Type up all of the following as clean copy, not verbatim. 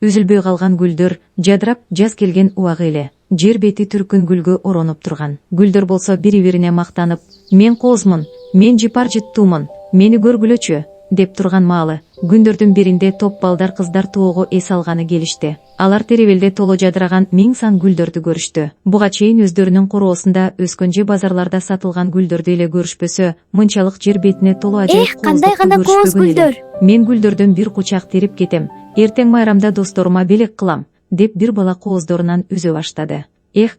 үзүлбөй калган гүлдөр жадырап жаз келген убагы эле. Жер бети түркүн гүлгө ороонуп турган. Гүлдөр болсо бири-бирине мактанып, мен коозмун, мен жыпар жыттуумун, мени көргүлөчү деп турган маалы. Күндөрдүн биринде топ балдар кыздар тоого эс алганы келишти. Алар теребелде толо жадыраган миң сан гүлдөрдү көрүштү. Буга чейин өздөрүнүн короосунда өскөн же базарларда сатылган гүлдөрдү эле көрүшпөсө, мынчалык жер бетине толо ажайып кандай гана кооз гүлдөр. Мен гүлдөрдөн бир кучак терип кетем. Эртең майрамда досторума белек кылам, деп бир бала кооздорунан үзө баштады.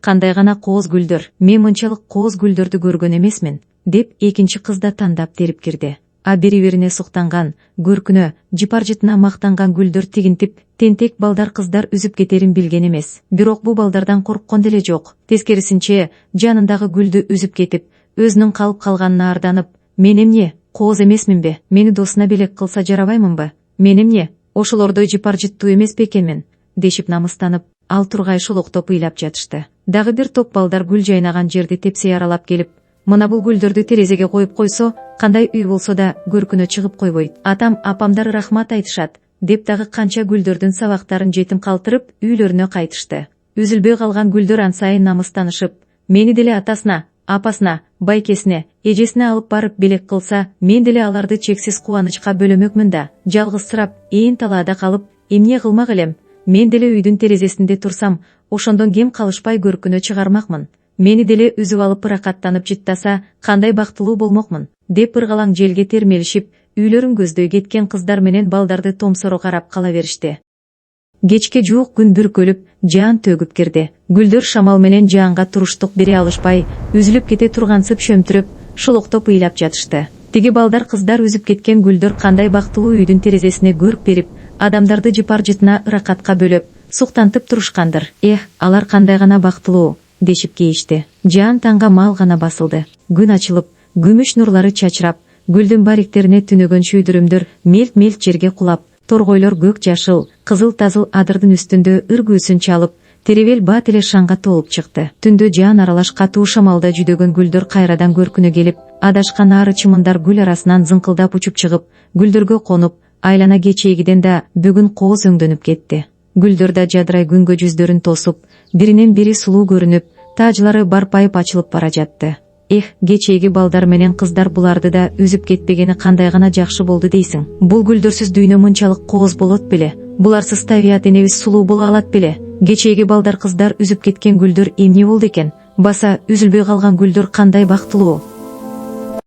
Кандай гана кооз гүлдөр. Мен мынчалык кооз гүлдөрдү көргөн эмесмин, деп экинчи кыз да тандап терип кирди. А бири-бирине суктанган, көркүнө, жыпар-жытына мактанган гүлдөр тигинтип, тентек балдар кыздар үзүп кетерин билген эмес. Бирок бул балдардан корккон деле жок. Тескерисинче, жанындагы гүлдү үзүп кетип, өзүнүн калып калганына арданып, мен эмне, кооз эмесминби? Мени досуна белек кылса жарабаймынбы? Мен эмне, ошолордой жыпар жыттуу эмес бекенмин? Дешип намыстанып, ал тургай шулуктоп ыйлап жатышты. Дагы бир топ балдар гүл жайнаган жерди тепсей аралап келип, мына бул гүлдөрдү терезеге коюп койсо, кандай үй болсо да көркүнө чыгып койбойт. Атам, апамдар рахмат айтышат, деп дагы канча гүлдөрдүн сабактарын жетим калтырып, үйлөрүнө кайтышты. Үзүлбөй калган гүлдөр ан сайын намыстанышып, мени деле атасына, апасына, байкесине, эжесине алып барып белек кылса, мен деле аларды чексиз кубанычка бөлөмөкмүн да. Жалгызсырап, ээн талаада калып, эмне кылмак элем? Мен деле үйдүн терезесинде турсам, ошондон кем калышпай көркүнө чыгармакмын. Мени деле үзүп алып ыракаттанып жыттаса, кандай бактылуу болмокмун, деп ыргалаң желге термелишип, үйлөрүн көздөй кеткен кыздар менен балдарды томсоро карап кала беришти. Кечке жуук күн бүркөлүп, жаан төгүп кирди. Гүлдөр шамал менен жаанга туруштук бере алышпай, үзүлүп кете тургансып шөмтүрөп, шулуктоп ыйлап жатышты. Тиги балдар кыздар үзүп кеткен гүлдөр кандай бактылуу үйдүн терезесине көрк берип, адамдарды жыпар-жытына ыракатка бөлөп, суктантып турушкандыр. Алар кандай гана бактылуу, дешип кейишти. Жаан таңга мал гана басылды. Күн ачылып, күмүш нурлары чачырап, гүлдүн бариктерине түнөгөн шүйдүрүмдөр мелт-мелт жерге кулап, торгойлор көк жашыл, кызыл-тазыл адырдын үстүндө ыргүүсүн чалып, теребел бат эле шаңга толуп чыкты. Түндө жаан аралаш катуу шамалда жүдөгөн гүлдөр кайрадан көркүнө келип, адашкан ары чымындар гүл арасынан зыңкылдап учуп чыгып, гүлдөргө конуп, айлана кечейгиден да бүгүн кооз өңдөнүп кетти. Гүлдөр да жадырай күнгө жүздөрүн тосуп, биринен бири сулуу көрүнүп, тажлары барпайып ачылып бара жатты. Кечейги балдар менен кыздар буларды да үзүп кетпегени кандай гана жакшы болду дейсиң. Бул гүлдөрсүз дүйнө мынчалык кооз болот беле? Буларсыз табият энебиз сулуу боло алат беле? Кечейги балдар кыздар үзүп кеткен гүлдөр эмне болду экен? Баса үзүлбөй калган гүлдөр кандай бактылуу?